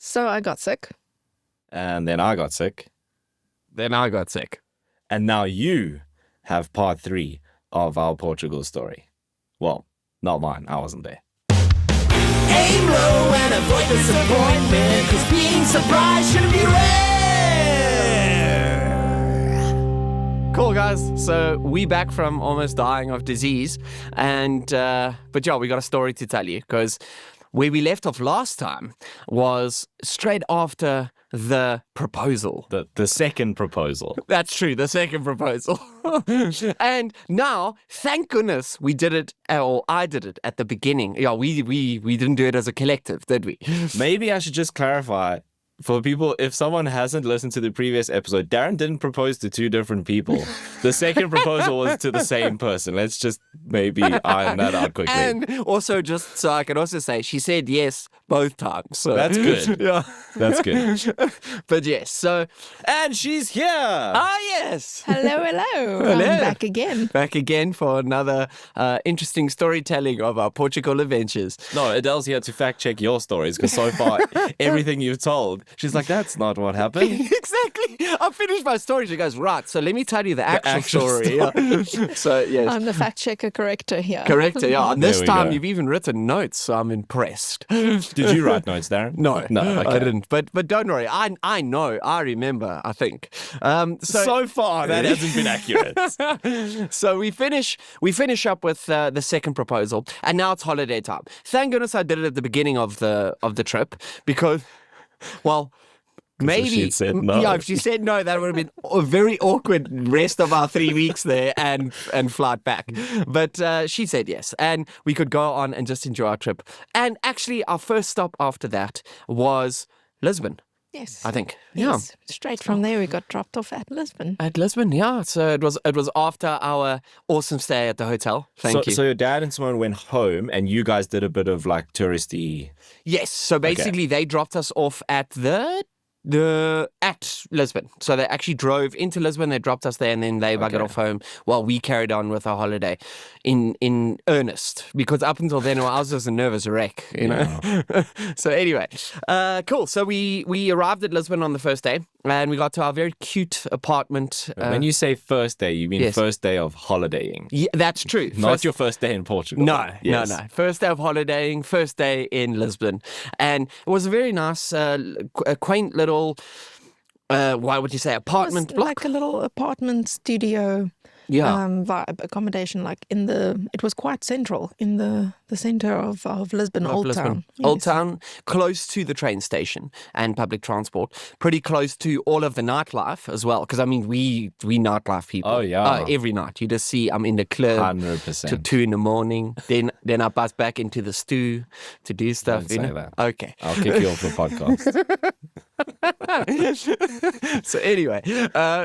So I got sick. And then I got sick. Then I got sick. And now you have part 3 of our Portugal story. Well, not mine. I wasn't there. Aim low and avoid disappointment, 'cause being surprised shouldn't be rare. Cool, guys. So we back from almost dying of disease. And, but yeah, we got a story to tell you, because where we left off last time was straight after the proposal. The second proposal. That's true, the second proposal. And now, thank goodness we did it, or I did it at the beginning. Yeah, we didn't do it as a collective, did we? Maybe I should just clarify for people, if someone hasn't listened to the previous episode, Darryn didn't propose to 2 different people. The second proposal was to the same person. Let's just maybe iron that out quickly. And also, just so I can also say, she said yes both times. So. That's good. Yeah. That's good. But yes, so... And she's here! Ah, yes! Hello. Hello. I'm back again. Back again for another interesting storytelling of our Portugal adventures. No, Adele's here to fact check your stories, because so far, everything you've told, she's like, that's not what happened. Exactly. I finished my story. She goes, right, so let me tell you the actual story. Yeah. So, yes. I'm the fact checker corrector here. Correct, yeah. And this There we time go. you've even written notes, so I'm impressed. Did you write notes, Darryn? No, Okay. I didn't. But don't worry, I know, I remember, I think. So far, that hasn't been accurate. So we finish up with the second proposal, and now it's holiday time. Thank goodness I did it at the beginning of the trip, because, well, maybe if she'd said no. Yeah, if she said no, that would have been a very awkward rest of our 3 weeks there and flight back. But she said yes, and we could go on and just enjoy our trip. And actually, our first stop after that was Lisbon, Yes. I think. Yes. Straight from there, we got dropped off at Lisbon. At Lisbon, yeah. So it was after our awesome stay at the hotel. Thank you. So your dad and Simone went home, and you guys did a bit of like touristy. Yes. So basically, they dropped us off at at Lisbon. So they actually drove into Lisbon, they dropped us there, and then they buggered off home while we carried on with our holiday in earnest. Because up until then, I was just a nervous wreck, you know. So anyway, cool. So we arrived at Lisbon on the first day, and we got to our very cute apartment. When you say first day, you mean yes. first day of holidaying. Yeah, that's true. Not your first day in Portugal. No. First day of holidaying, first day in Lisbon. And it was a very nice, a quaint little, why would you say, apartment It was block? like a little apartment studio vibe accommodation, like it was quite central in the center of Lisbon, Old Town. Old Yes. Town, close to the train station and public transport, pretty close to all of the nightlife as well. Because I mean, we nightlife people. Oh, yeah. Every night you just see I'm in the club 100%. till 2 a.m. Then I buzz back into the stew to do stuff. Don't say that. Okay. I'll kick you off the podcast. So anyway,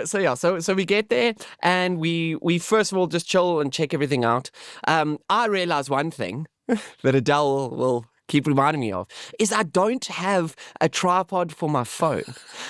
so we get there, and we first of all just chill and check everything out. I realize one thing that Adele will keep reminding me of is I don't have a tripod for my phone,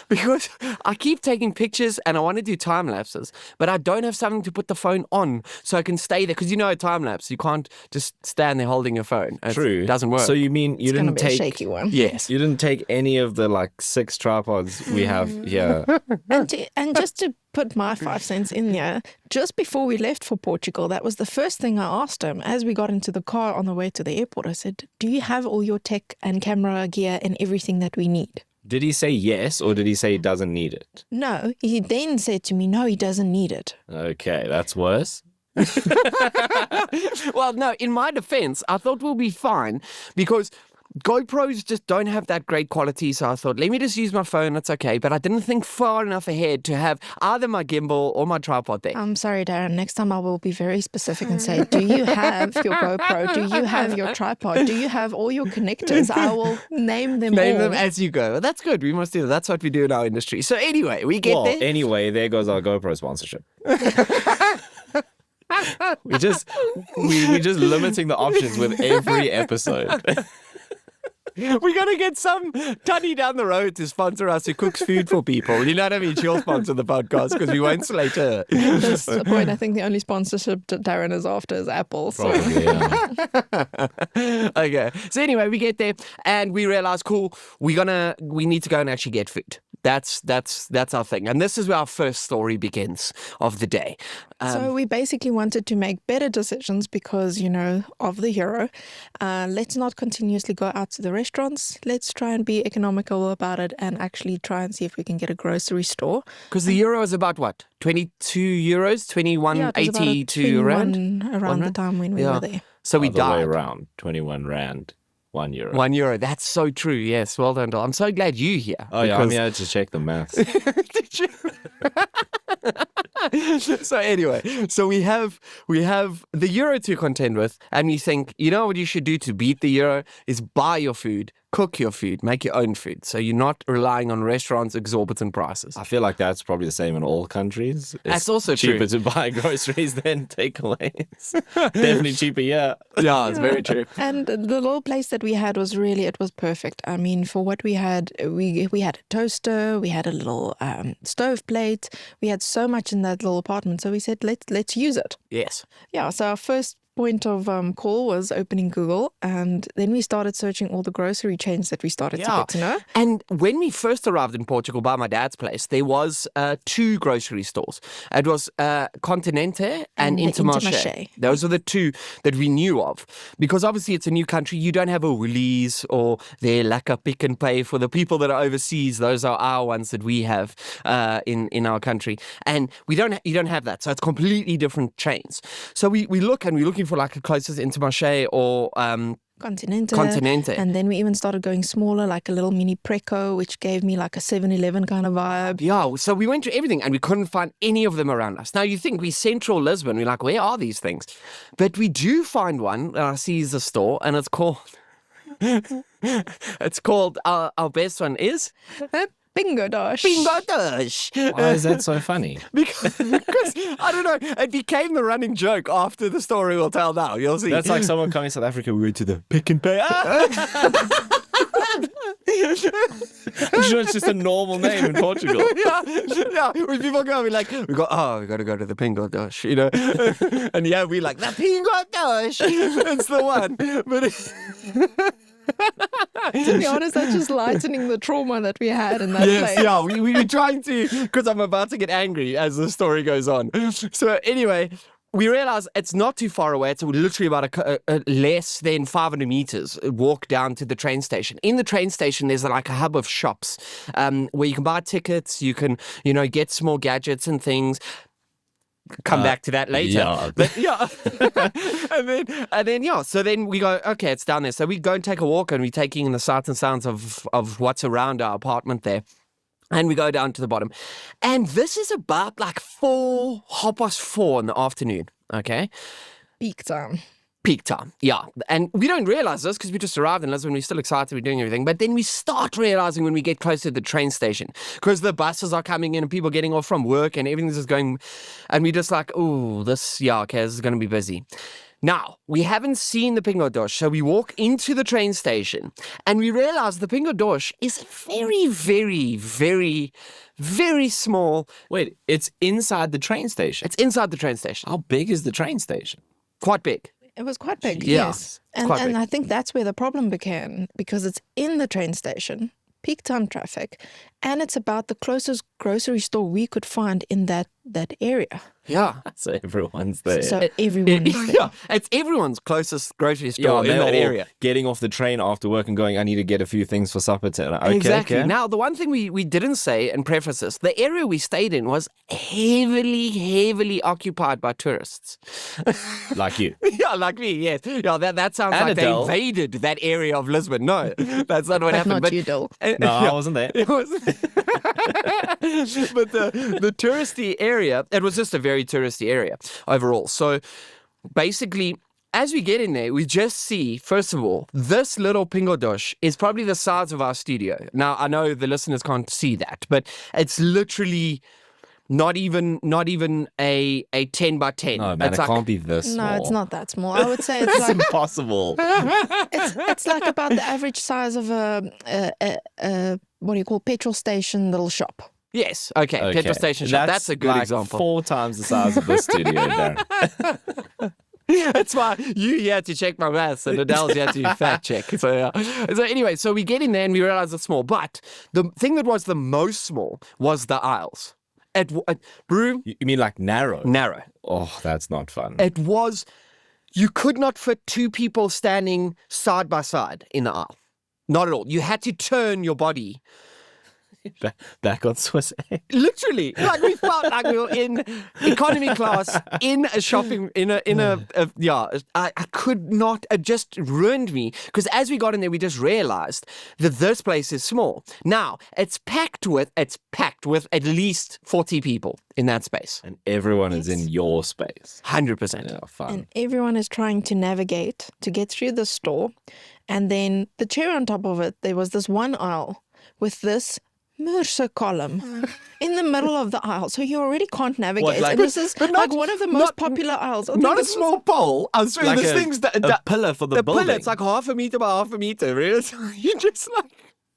because I keep taking pictures and I want to do time lapses, but I don't have something to put the phone on so I can stay there, because you know a time lapse you can't just stand there holding your phone. True. It doesn't work. So you mean you It's gonna didn't be a take shaky one. Yes. You didn't take any of the like 6 tripods we have here. And just to put my 5 cents in there, just before we left for Portugal, that was the first thing I asked him as we got into the car on the way to the airport. I said, do you have all your tech and camera gear and everything that we need? Did he say yes, or did he say he doesn't need it? No, he then said to me, no, he doesn't need it. Okay, that's worse. Well, no, in my defense, I thought we'll be fine, because GoPros just don't have that great quality, so I thought, let me just use my phone, that's okay. But I didn't think far enough ahead to have either my gimbal or my tripod there. I'm sorry, Darren. Next time I will be very specific and say, do you have your GoPro? Do you have your tripod? Do you have all your connectors? I will name them Name all. them as you go. That's good. We must do that. That's what we do in our industry. So anyway, we get there. Anyway, there goes our GoPro sponsorship. we just limiting the options with every episode. We're going to get some Tunny down the road to sponsor us who cooks food for people. You know what I mean? She'll sponsor the podcast because we won't slate her. At this point, I think the only sponsorship that Darren is after is Apple. So. Probably, yeah. Okay. So anyway, we get there and we realize, cool, we need to go and actually get food. That's our thing. And this is where our first story begins of the day. So we basically wanted to make better decisions because, of the euro. Let's not continuously go out to the restaurants. Let's try and be economical about it and actually try and see if we can get a grocery store. Because the euro is about what? 22 euros? 21.82 rand? Around the time when we were there. So we Other way died. around, 21 rand, €1. €1. That's so true. Yes. Well done, Dol. I'm so glad you're here. Oh, yeah, I'm here to check the maths. Did you? So anyway, we have the euro to contend with, and we think, what you should do to beat the euro is buy your food, cook your food, make your own food. So you're not relying on restaurants' exorbitant prices. I feel like that's probably the same in all countries. That's also cheaper true. to buy groceries than takeaways. Definitely cheaper, yeah. Yeah, it's very true. And the little place that we had was perfect. I mean, for what we had, we had a toaster, we had a little stove plate. We had so much in that little apartment. So we said, let's use it. Yes. Yeah, so our first point of call was opening Google, and then we started searching all the grocery chains that we started to get to know. And when we first arrived in Portugal by my dad's place, there was 2 grocery stores. It was Continente and Intermarché. Those are the 2 that we knew of. Because obviously it's a new country. You don't have a Woolies or their Lekker Pick and Pay. For the people that are overseas, those are our ones that we have in our country. And you don't have that. So it's completely different chains. So we're looking for like a closest Intermarché or Continente. And then we even started going smaller, like a little mini Preco, which gave me like a 7-Eleven kind of vibe. Yeah, so we went to everything and we couldn't find any of them around us. Now you think we're central Lisbon, we're like, where are these things? But we do find one that I see is a store, and it's called our best one is Pingo Doce. Pingo Doce. Why is that so funny? Because I don't know, it became the running joke after the story we'll tell now. You'll see. That's like someone coming to South Africa, we went to the Pick and Pay. I'm sure it's just a normal name in Portugal. yeah. When people go, we got to go to the Pingo Doce, and yeah, we like, the Pingo Doce. It's the one. But to be honest, that's just lightening the trauma that we had in that place. Yeah, we were trying to, because I'm about to get angry as the story goes on. So anyway, we realize it's not too far away. It's literally about a less than 500 meters walk down to the train station. In the train station, there's like a hub of shops where you can buy tickets, you can, get small gadgets and things. Come back to that later. Yeah. But, and then, so then we go, okay, it's down there. So we go and take a walk, and we're taking in the sights and sounds of what's around our apartment there. And we go down to the bottom. And this is about like 4:30 in the afternoon, okay? Peak time. Peak time, yeah. And we don't realize this because we just arrived in Lisbon. We're still excited. We're doing everything. But then we start realizing when we get closer to the train station, because the buses are coming in and people getting off from work and everything's just going. And we're just like, this is going to be busy. Now, we haven't seen the Pingo Doce, so we walk into the train station and we realize the Pingo Doce is very, very, very, very small. Wait, it's inside the train station? It's inside the train station. How big is the train station? Quite big. It was quite big, Yeah, yes. quite big. And I think that's where the problem began, because it's in the train station, peak time traffic, and it's about the closest grocery store we could find in that area. Yeah. So everyone's there. So everyone is there. Yeah, it's everyone's closest grocery store in they're that all area. getting off the train after work and going, I need to get a few things for supper tonight. Okay, Exactly. okay. Now, the one thing we didn't say and preface this, the area we stayed in was heavily occupied by tourists. Like you. Yeah, like me, yes. Yeah, that sounds And like Adele. they invaded that area of Lisbon. No, that's not what But happened. not you, Dil. No, I wasn't there. It was, but the touristy area, it was just a very touristy area overall. So basically, as we get in there, we just see, first of all, this little Pingo Doce is probably the size of our studio. Now, I know the listeners can't see that, but it's literally Not even a 10 by 10. No, man, It's it like, can't be this small. No, it's not that small. I would say it's It's like impossible. it's like about the average size of a what do you call petrol station little shop. Yes. Okay. Petrol station shop. That's a good like example. 4 times the size of this studio, Darren. That's why you here to check my maths and Adele's here to fact check. So, so anyway, so we get in there and we realize it's small. But the thing that was the most small was the aisles. Brew, You mean like narrow? narrow. Oh, that's not fun. It was, you could not fit 2 people standing side by side in the aisle. Not at all. You had to turn your body. Back on Swiss A. Literally, like we felt like we were in economy class in a shopping I could not. It just ruined me because as we got in there, we just realized that this place is small. Now it's packed with at least 40 people in that space. And everyone is in your space. 100%. Yeah, fun. And everyone is trying to navigate to get through the store. And then the cherry on top of it, there was this one aisle with this Mercer column in the middle of the aisle. So you already can't navigate. like- and this is but like not- one of the not- most popular aisles. I think Not a this was- small pole. I was saying Like this a- thing's a pillar for the building. pillar. It's like half a meter by half a meter. Really? You're just like,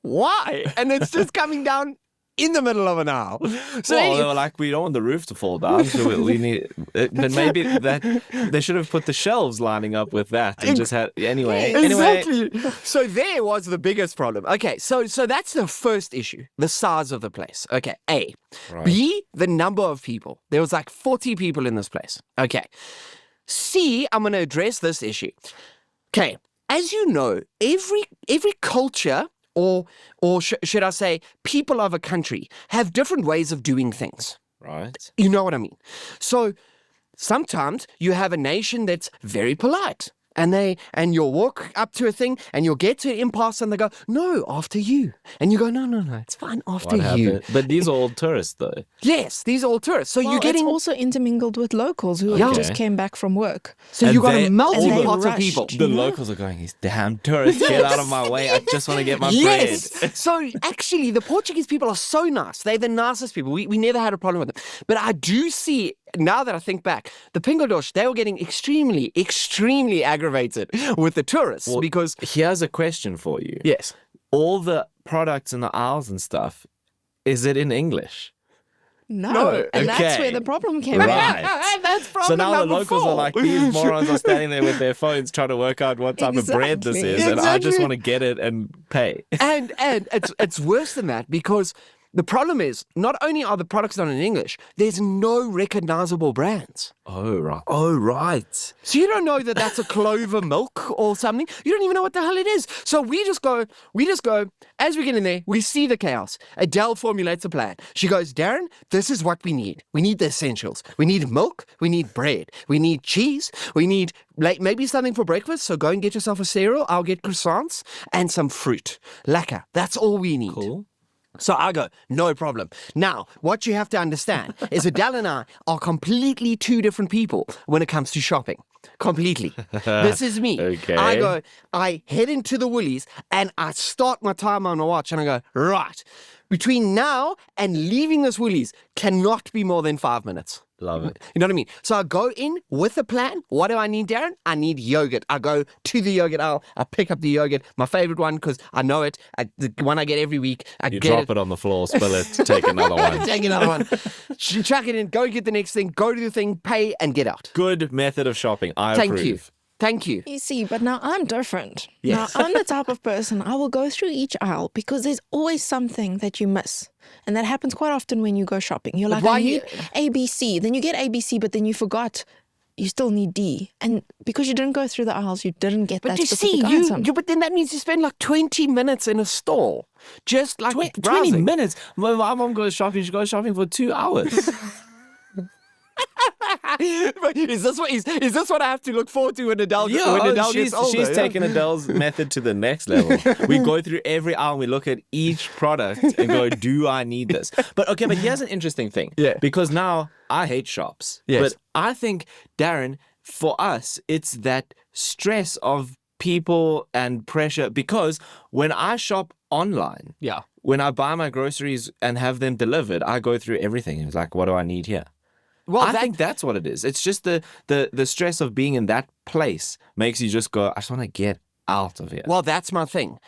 why? And it's just coming down in the middle of an aisle. So Well, they were like, we don't want the roof to fall down, so we need. But maybe that they should have put the shelves lining up with that and just had anyway. Exactly. So there was the biggest problem. Okay, so that's the first issue, the size of the place. Okay, A. Right. B, the number of people. There was like 40 people in this place. Okay. C, I'm going to address this issue. Okay, as you know, every culture or should I say people of a country have different ways of doing things. Right. You know what I mean? So sometimes you have a nation that's very polite. And you'll walk up to a thing and you'll get to an impasse and they go, no, after you. And you go, no, it's fine, after What you. happened? But these are all tourists, though. Yes, these are all tourists. So Well, you're getting, it's also intermingled with locals who Yeah. just came back from work. so and you got they- a melting and they pot of rushed. people. The locals are going, these damn tourists, get out of my way. I just want to get my Yes. bread. So actually, the Portuguese people are so nice. They're the nicest people. We never had a problem with them. But I do see, now that I think back, the Pingo Doce, they were getting extremely, extremely aggravated with the tourists Well, because, Here's a question for you. yes. All the products in the aisles and stuff, is it in English? No. And that's okay. where the problem came Right. in. That's So problem now the number locals 4. are like, these morons are standing there with their phones trying to work out what type of bread this Exactly. is, and I just Exactly. want to get it and pay. And it's worse than that because the problem is not only are the products not in English, there's no recognizable brands. Oh, right. Oh, right. So you don't know that that's a Clover milk or something. You don't even know what the hell it is. So we just go, as we get in there, we see the chaos. Adele formulates a plan. She goes, Darren, this is what we need. We need the essentials. We need milk. We need bread. We need cheese. We need maybe something for breakfast. So go and get yourself a cereal. I'll get croissants and some fruit. Lekker. That's all we need. Cool. So I go, no problem. Now, what you have to understand is Adele and I are completely 2 different people when it comes to shopping. Completely. This is me. Okay. I head into the Woolies and I start my time on my watch and I go, right, between now and leaving this Woolies cannot be more than 5 minutes. Love it. You know what I mean? So I go in with a plan. What do I need, Darren? I need yogurt. I go to the yogurt aisle. I pick up the yogurt, my favorite one because I know it. The one I get every week. You drop it on the floor, spill it, take another one. Take another one. Chuck it in, go get the next thing, go to the thing, pay, and get out. Good method of shopping. I Thank approve. you. Thank you. You see, but now I'm different. Yes. Now I'm the type of person, I will go through each aisle because there's always something that you miss. And that happens quite often when you go shopping. You're like, why I need ABC. Then you get ABC, but then you forgot you still need D. And because you didn't go through the aisles, you didn't get But that you specific see, item. but then that means you spend like 20 minutes in a store. Just like 20 browsing. minutes. When my mom goes shopping, she goes shopping for 2 hours. Is this what I have to look forward to when Adele gets she's older? she's yeah? taken Adele's method to the next level. We go through every aisle and we look at each product and go, do I need this? But here's an interesting thing. Yeah. Because now I hate shops. Yes. But I think, Darren, for us, it's that stress of people and pressure because when I shop online, Yeah. when I buy my groceries and have them delivered, I go through everything. It's like, what do I need here? Well, I think that's what it is. It's just the stress of being in that place makes you just go, I just want to get out of here. Well, that's my thing.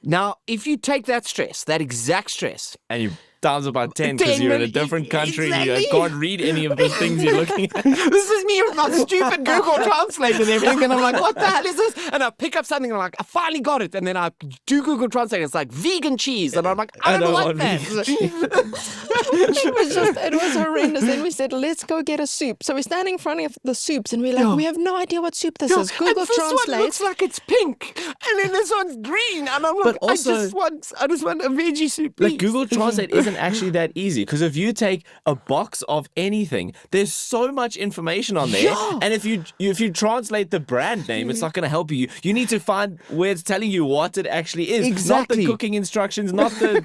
Now, if you take that stress, that exact stress, And you times it by 10 because 10 you're in a minutes, different country and exactly. you can't read any of the things you're looking at. this is me with my stupid Google Translate and everything, and I'm like, what the hell is this? And I pick up something and I'm like, I finally got it. And then I do Google Translate and it's like vegan cheese. And I'm like, I don't like that. It was horrendous. Then we said, let's go get a soup. So we're standing in front of the soups and we're like, we have no idea what soup this is. Google and this one Translate. looks like it's pink, and then this one's green, and I'm like, But also- I just want a veggie soup. Like please. Google Translate isn't actually that easy because if you take a box of anything, there's so much information on there, and if you translate the brand name, it's not going to help you. You need to find where it's telling you what it actually is, Exactly. not the cooking instructions, not the.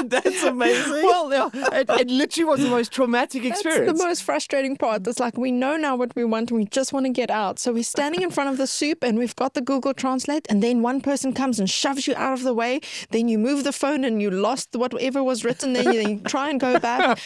That's amazing. Well, yeah, it literally was the most traumatic experience. That's the most frustrating part. It's like we know now what we want and we just want to get out. So we're standing in front of the soup and we've got the Google Translate, and then one person comes and shoves you out of the way. Then you move the phone and you lost whatever was written there. You try and go back.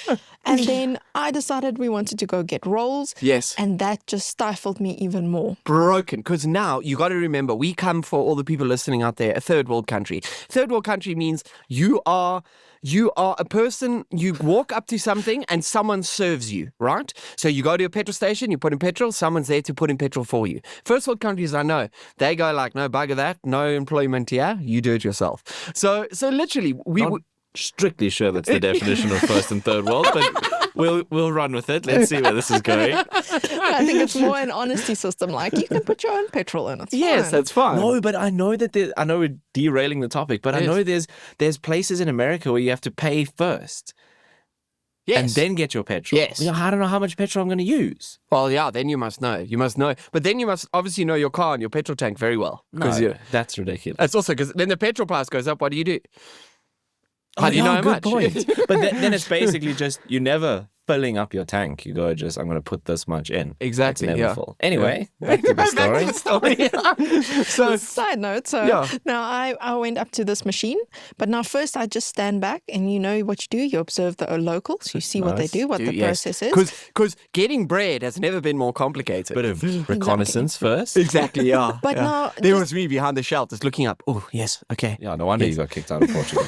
And then I decided we wanted to go get rolls. Yes. And that just stifled me even more. Broken, because now you got to remember, we come, for all the people listening out there, a third world country. Third world country means you are a person, you walk up to something and someone serves you, right? So you go to a petrol station, you put in petrol, someone's there to put in petrol for you. First world countries, I know, they go like, no, bugger that, no employment here, you do it yourself. So literally, Not strictly sure that's the definition of first and third world, but we'll run with it. Let's see where this is going. I think it's more an honesty system. Like you can put your own petrol in. It's yes, fine. that's fine. No, but I know that I know we're derailing the topic, but I Yes. know there's places in America where you have to pay first yes. and then get your petrol. Yes. You know, I don't know how much petrol I'm going to use. Well, yeah, then you must know. You must know. But then you must obviously know your car and your petrol tank very well. No, that's ridiculous. That's also because then the petrol price goes up. What do you do? How do you know how good much? point. But then it's basically just you're never filling up your tank. You go I'm going to put this much in. Exactly, It's never yeah. full. Anyway, back to the story. So Side note, so Yeah. now I went up to this machine, but now first I just stand back and you know what you do, you observe the locals, you see what they do, what the process is. Because getting bread has never been more complicated. Bit of reconnaissance first. Exactly, yeah. But yeah. now There just- was me behind the shelf just looking up. Oh, yes, okay. Yeah, no wonder you got kicked out of Portugal.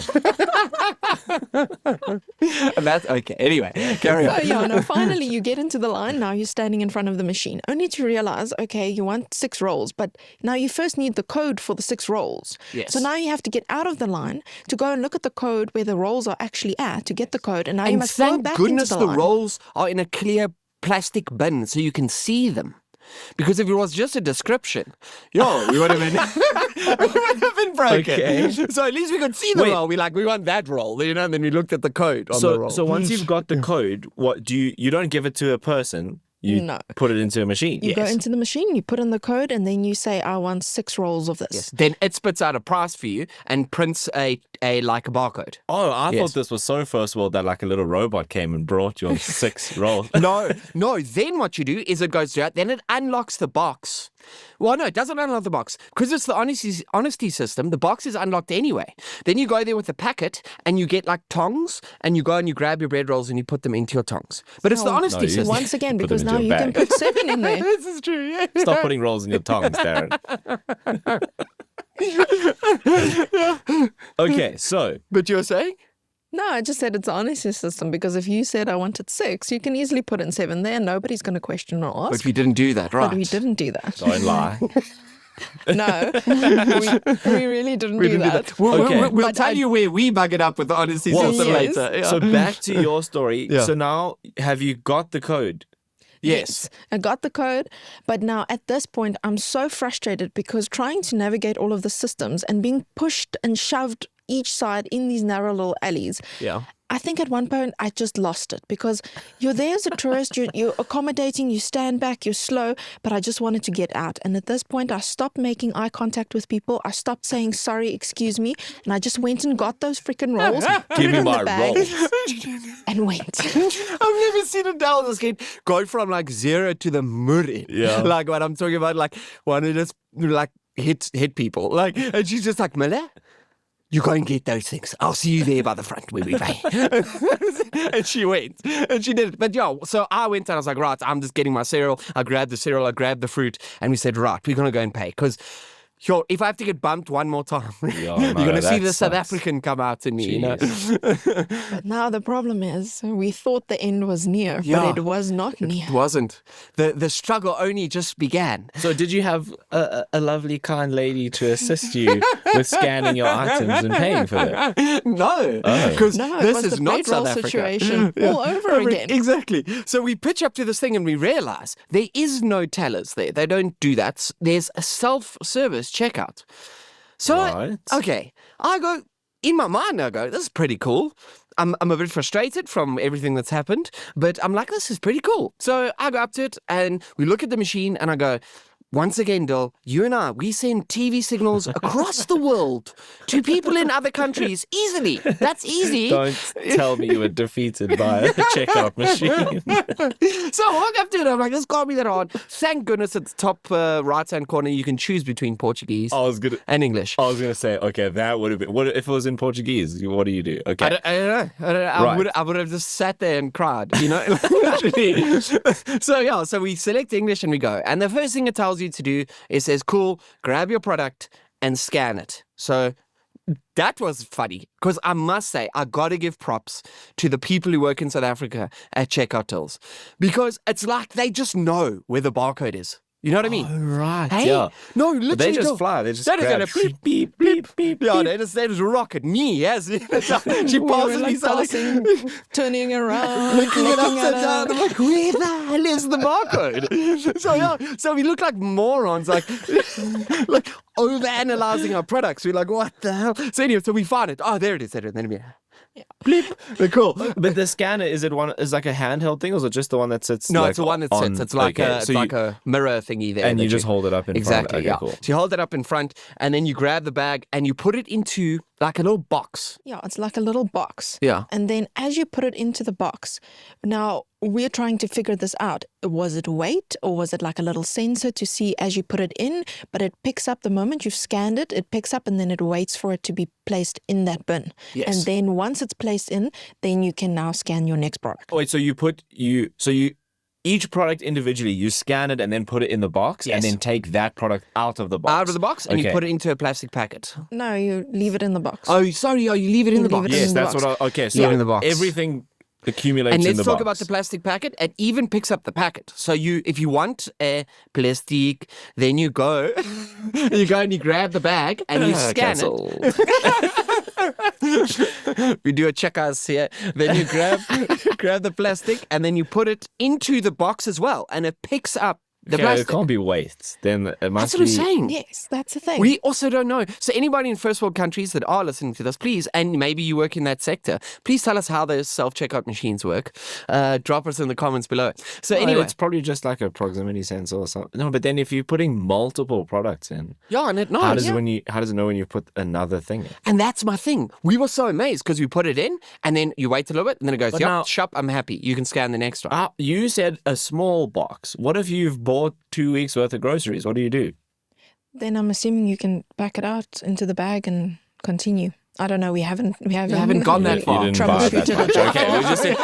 And that's okay. Anyway, carry on. So yeah, no, finally you get into the line, now you're standing in front of the machine, only to realize, okay, you want 6 rolls, but now you first need the code for the 6 rolls. Yes. So now you have to get out of the line to go and look at the code where the rolls are actually at to get the code, and now you And must go thank back goodness into the the line. rolls are in a clear plastic bin so you can see them. Because if it was just a description, we would have been broken. Okay. So at least we could see the Wait. roll. We want that roll, and then we looked at the code on the roll. So once you've got the code, what do you don't give it to a person, you No. put it into a machine. You go into the machine, you put in the code, and then you say, I want 6 rolls of this. Then it spits out a price for you and prints a barcode. Oh, I Yes. thought this was so first world that like a little robot came and brought your 6 rolls. No. Then what you do is it goes through, then it unlocks the box. Well, no, it doesn't unlock the box. Because it's the honesty system, the box is unlocked anyway. Then you go there with the packet and you get like tongs and you go and you grab your bread rolls and you put them into your tongs. But it's the honesty you system. Once again, Put them because into now a you can bag. put 7 in there. This is true, yeah. Stop putting rolls in your tongues, Darren. Okay, so But you're saying? No, I just said it's an honesty system because if you said I wanted 6, you can easily put in 7 there. Nobody's going to question or ask. But we didn't do that, right? But we didn't do that. don't lie. No, we really didn't do that. Okay. We'll But tell I- you where we buggered up with the honesty system yes. later. Yeah. So back to your story. Yeah. So now, have you got the code? yes. I got the code, but now at this point, I'm so frustrated because trying to navigate all of the systems and being pushed and shoved each side in these narrow little alleys. Yeah. I think at one point I just lost it because you're there as a tourist, you're accommodating, you stand back, you're slow, but I just wanted to get out. And at this point, I stopped making eye contact with people. I stopped saying, sorry, excuse me. And I just went and got those freaking rolls, put Give it me in my the bag, rolls. and went. I've never seen Adelle this kid go from like 0 to the muri. Yeah. Like what I'm talking about, like want to just like hit people. Like, and she's just like, Miller, you go and get those things. I'll see you there by the front where we pay. And she went. And she did it. But yeah, so I went and I was like, right, I'm just getting my cereal. I grabbed the cereal, I grabbed the fruit, and we said, right, we're going to go and pay. Because if I have to get bumped one more time, you're going to see the South African come out in me. You know? But now the problem is, we thought the end was near, but it was not near. It wasn't. The struggle only just began. So did you have a lovely, kind lady to assist you with scanning your items and paying for them? No, because this is not South Africa. Situation all over again. Exactly. So we pitch up to this thing and we realize there is no tellers there. They don't do that. There's a self-service checkout. So, Right. I go, in my mind, I go, this is pretty cool. I'm a bit frustrated from everything that's happened, but I'm like, this is pretty cool. So I go up to it and we look at the machine and I go, once again, Dill, you and I, we send TV signals across the world to people in other countries easily. That's easy. Don't tell me you were defeated by a checkout machine. So I walk up to it, I'm like, this can't be that hard. Thank goodness at the top right-hand corner, you can choose between Portuguese and English. I was gonna say, okay, that would have been. What if it was in Portuguese? What do you do? Okay, I don't know. I would have just sat there and cried, you know. So we select English and we go. And the first thing it tells you to do is says, cool, grab your product and scan it. So that was funny because I must say I got to give props to the people who work in South Africa at checkout tills because it's like they just know where the barcode is. You know what I mean? Oh, right. Hey, Yeah. no, literally, They just fly. They just that is grab. gonna beep beep beep beep. Yeah, they just rock at me. Yes, she passes We were me, like so like, passing, turning around, looking it looking upside at down. I'm like, where the hell is the barcode? So we look like morons, like over analyzing our products. We're like, what the hell? So anyway, so we find it. Oh, there it is. There it is. Then we bleep. They're cool. But the scanner, is like a handheld thing, or is it just the one that sits? No, like, it's the one that sits. It's like a mirror thingy there. and you that just hold it up in exactly, front. Okay, yeah. cool. So you hold it up in front, and then you grab the bag and you put it into like a little box. Yeah, it's like a little box. Yeah. And then as you put it into the box, now we're trying to figure this out. Was it weight or was it like a little sensor to see as you put it in, but it picks up the moment you've scanned it, it picks up and then it waits for it to be placed in that bin. Yes. And then once it's placed in, then you can now scan your next product. Wait, so each product individually, you scan it and then put it in the box, Yes. and then take that product out of the box. Out of the box, and you Okay. put it into a plastic packet. No, you leave it in the box. Oh, sorry. Oh, you leave it in You the leave box. it in Yes, the that's box. what. Okay, so Yeah. In the box. everything accumulates And in let's the talk box. about the plastic packet. It even picks up the packet. So if you want a plastic, then you go and you grab the bag and you scan it. We do a checkers here. Then you grab the plastic and then you put it into the box as well, and it picks up the Okay, plastic. it can't be waste. Then it must That's what I'm be. saying. Yes, that's the thing. We also don't know. So anybody in first world countries that are listening to this, please, and maybe you work in that sector, please tell us how those self-checkout machines work. Drop us in the comments below. So Well, anyway, it's probably just like a proximity sensor or something. No, but then if you're putting multiple products in, yeah, and it knows. how does it know when you put another thing in? And that's my thing. We were so amazed because we put it in and then you wait a little bit and then it goes, But yep, now- shop, I'm happy. You can scan the next one. You said a small box. What if you've bought 2 weeks worth of groceries? What do you do? Then I'm assuming you can back it out into the bag and continue. I don't know. We haven't gone that really far. You didn't buy that troubleshooted much. it. Okay, we just said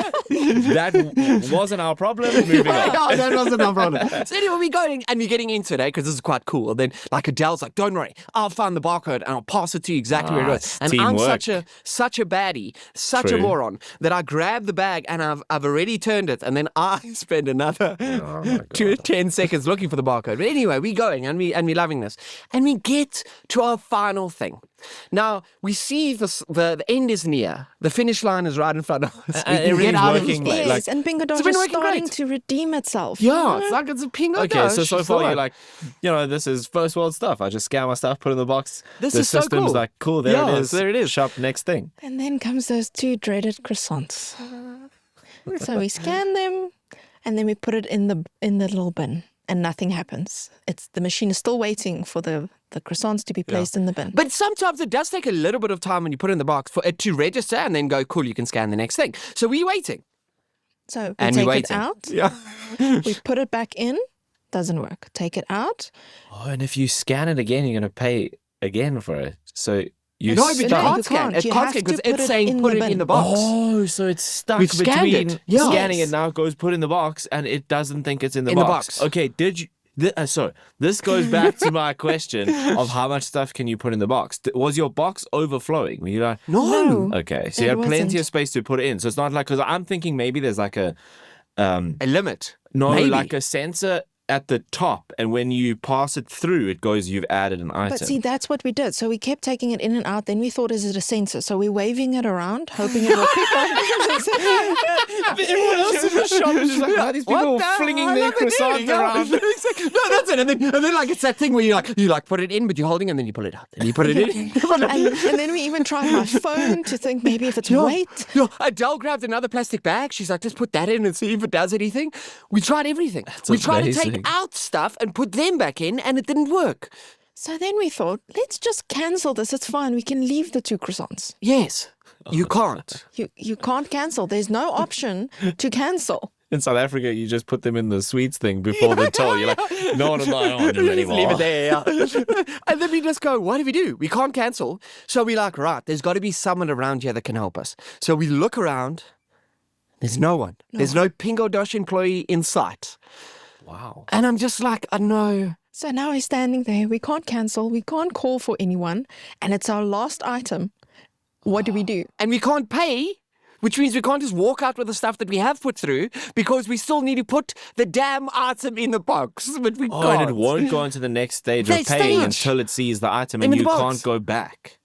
that wasn't our problem. Moving on. No, that wasn't our problem. So anyway, we're getting into it, because this is quite cool. And then like Adele's like, don't worry, I'll find the barcode and I'll pass it to you exactly where it is. Nice. And Teamwork. I'm such a baddie, such a True. moron that I grab the bag and I've already turned it, and then I spend another Oh my 10 seconds looking for the barcode. But anyway, we're going and we're loving this. And we get to our final thing. Now, we see the end is near. The finish line is right in front of us. We can everything's get out of working this Yes, place. and Pingo Doce been is working starting great. to redeem itself. Yeah, it's like it's a Pingo Okay, Doce. so far you're like, this is first world stuff. I just scan my stuff, put it in the box. This the is so system's cool. like, cool, there Yeah, it is. there it is. Shop next thing. And then comes those two dreaded croissants. So we scan them, and then we put it in the little bin, and nothing happens. The machine is still waiting for the croissants to be placed in the bin. But sometimes it does take a little bit of time when you put it in the box for it to register and then go, cool, you can scan the next thing. So we're waiting. So we And take we're it waiting. out, Yeah. we put it back in, doesn't work. Take it out. Oh, and if you scan it again, you're going to pay again for it. So You No, but you No, can't you scan. can't. It You can't have scan to because put it's it saying in put the it in bin. the box. Oh, so it's stuck We've scanned between it. Yes. scanning it now goes put in the box and it doesn't think it's in the In the box. box. Okay, did you? So this goes back to my question of how much stuff can you put in the box? Was your box overflowing? Were you like, No. okay, so It you had plenty wasn't. of space to put it in. So it's not like, because I'm thinking maybe there's like a A limit. no, Maybe. like a sensor at the top, and when you pass it through, it goes, you've added an item. But see, that's what we did. So we kept taking it in and out. Then we thought, is it a sensor? So we're waving it around, hoping it will pick up. Everyone else in the shop is just like, why are these people flinging their croissants around? No, that's it. And then like it's that thing where you like put it in, but you're holding, and then you pull it out, and you put it in. and then we even tried my phone to think maybe if it's weight. Yeah, Adele grabbed another plastic bag. She's like, just put that in and see if it does anything. We tried everything. We tried to take amazing. out stuff and put them back in, and it didn't work. So then we thought, let's just cancel this. It's fine. We can leave the 2 croissants. Yes, you can't. You can't cancel. There's no option to cancel. In South Africa, you just put them in the sweets thing before the toll. You're like, no, I don't want them anymore. Leave it there. Yeah. And then we just go, what do we do? We can't cancel. So we're like, right, there's got to be someone around here that can help us. So we look around. There's no one. There's no Pingo Doce employee in sight. Wow. And I'm just like, I know. So now we're standing there. We can't cancel. We can't call for anyone. And it's our last item. What do we do? And we can't pay, which means we can't just walk out with the stuff that we have put through because we still need to put the damn item in the box. But we Oh, can't. and it won't go on to the next stage Next of paying stage. until it sees the item, In and the you box. can't go back.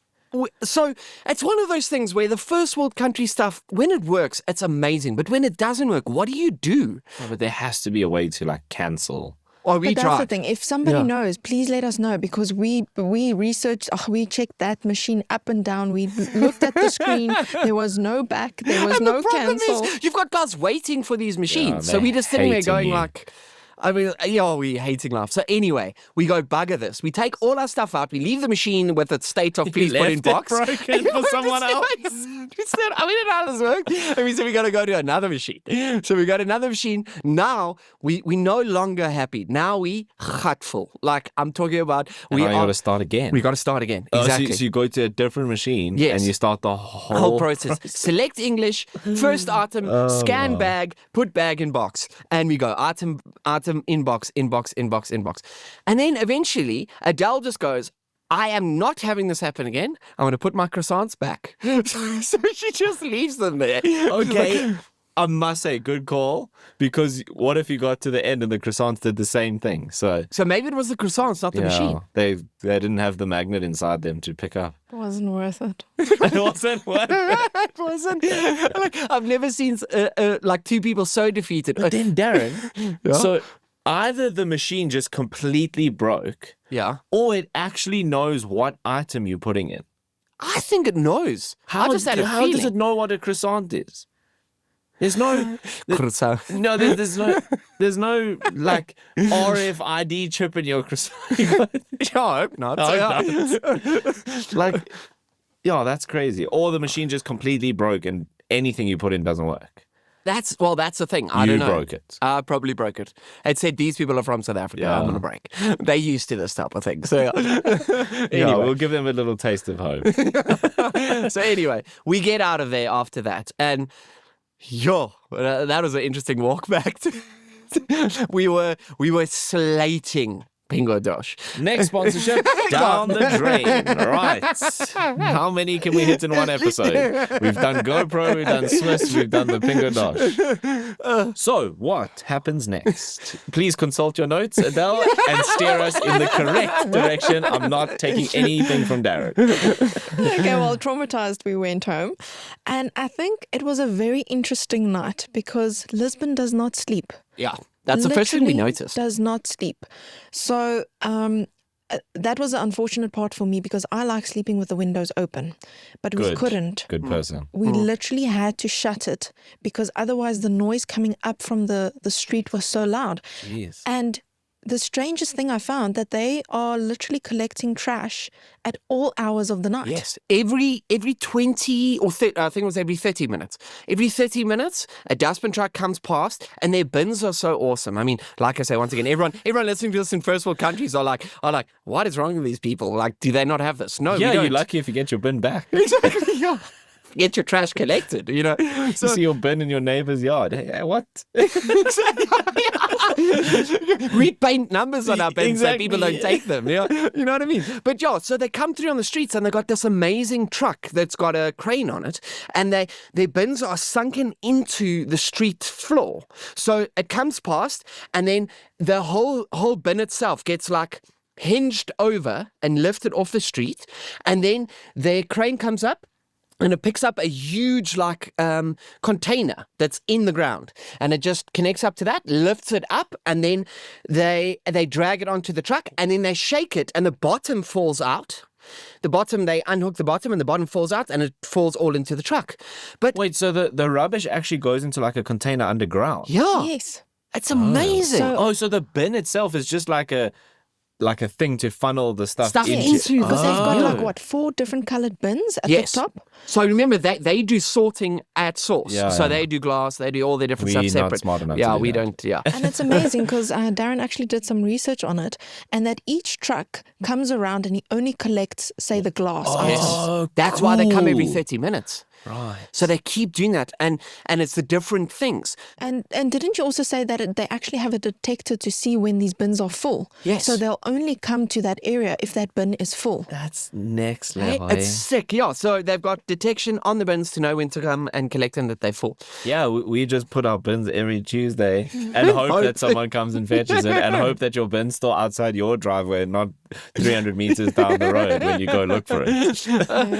So it's one of those things where the first world country stuff, when it works, it's amazing. But when it doesn't work, what do you do? Oh, but there has to be a way to like cancel. Oh, we But that's tried. the thing. If somebody knows, please let us know because we researched, we checked that machine up and down. We looked at the screen. There was no back. There was And no the problem cancel. is, you've got guys waiting for these machines. so they're we just sitting there hating going you. like, I mean, yeah, we hating life. So anyway, we go bugger this. We take all our stuff out. We leave the machine with its state of please put in left it box. broken for someone else. We said, I mean, how does this work? And we said, we got to go to another machine. So we got another machine. Now we no longer happy. Now we full. Like I'm talking about, We got to start again. We got to start again. Oh, Exactly. so you go to a different machine Yes. and you start the whole process. Select English, first item, scan bag, put bag in box. And we go item, inbox. And then eventually Adele just goes, I am not having this happen again. I want to put my croissants back. So she just leaves them there. Okay. I must say, good call. Because what if you got to the end and the croissants did the same thing? So So maybe it was the croissants, not the machine. they didn't have the magnet inside them to pick up. It wasn't worth it. It wasn't what? It wasn't. Like, I've never seen like 2 people so defeated. But then Darren, so either the machine just completely broke, Yeah. or it actually knows what item you're putting in. I think it knows. I just had a how feeling. does it know what a croissant is? There's no Croissant. no there's no like RFID chip in your croissant. I hope not. Like, yeah, that's crazy. Or the machine just completely broke and anything you put in doesn't work. That's the thing. I You don't know. broke it. I probably broke it. It said these people are from South Africa. Yeah. I'm going to break. They're used to this type of thing. So Yeah, anyway. we'll give them a little taste of hope. So anyway, we get out of there after that. And that was an interesting walk back. We were slating Pingo Doce. Next sponsorship, down the drain. Right. How many can we hit in one episode? We've done GoPro, we've done Swiss, we've done the Pingo Doce. So, what happens next? Please consult your notes, Adele, and steer us in the correct direction. I'm not taking anything from Darren. Okay, well, traumatized, we went home. And I think it was a very interesting night because Lisbon does not sleep. Yeah. That's the first thing we Literally noticed. Does not sleep. So that was the unfortunate part for me because I like sleeping with the windows open, but we Good. couldn't. Good person. We literally had to shut it because otherwise the noise coming up from the street was so loud. Jeez. And the strangest thing I found that they are literally collecting trash at all hours of the night. Yes, every 20 or I think it was every 30 minutes. Every 30 minutes, a dustbin truck comes past, and their bins are so awesome. I mean, like I say, once again, everyone listening to this in first world countries are like, what is wrong with these people? Like, do they not have this? No, Yeah, we don't. you're lucky if you get your bin back. Exactly. Yeah. Get your trash collected, you know. You see your bin in your neighbor's yard. Hey, what? We paint numbers on our bins so Exactly. people don't take them. Yeah, you know what I mean? But yeah, so they come through on the streets and they got this amazing truck that's got a crane on it, and their bins are sunken into the street floor. So it comes past, and then the whole bin itself gets like hinged over and lifted off the street, and then their crane comes up. And it picks up a huge container that's in the ground, and it just connects up to that, lifts it up, and then they drag it onto the truck, and then they shake it, and the bottom falls out. They unhook the bottom, and the bottom falls out, and it falls all into the truck. But Wait, so the rubbish actually goes into like a container underground? yeah, Yes. it's amazing. So- So the bin itself is just like a thing to funnel the stuff Stuff into. into Because they've got Oh. like, what, 4 different coloured bins at Yes. the top? So remember that they do sorting at source. Yeah, so yeah. they do glass, they do all their different We're stuff not separate. smart enough to Yeah, do we that. don't. Yeah. And it's amazing because Darren actually did some research on it, and that each truck comes around and he only collects, say, the glass. items. Oh, That's why they come every cool. 30 minutes. Right. So they keep doing that, and it's the different things. And didn't you also say that they actually have a detector to see when these bins are full? Yes. So they'll only come to that area if that bin is full. That's next Hey, level. it's sick, yeah. So they've got detection on the bins to know when to come and collect them that they're full. Yeah, we just put our bins every Tuesday and hope that someone comes and fetches it, and hope that your bin's still outside your driveway, not 300 meters down the road when you go look for it.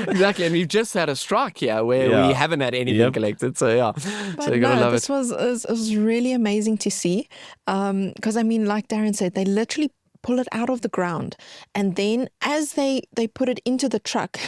Exactly, and we've just had a strike here where Yeah. we haven't had anything Yep. collected. So yeah, But so you gotta love this it. was really amazing to see. Because I mean, like Darren said, they literally pull it out of the ground, and then as they put it into the truck,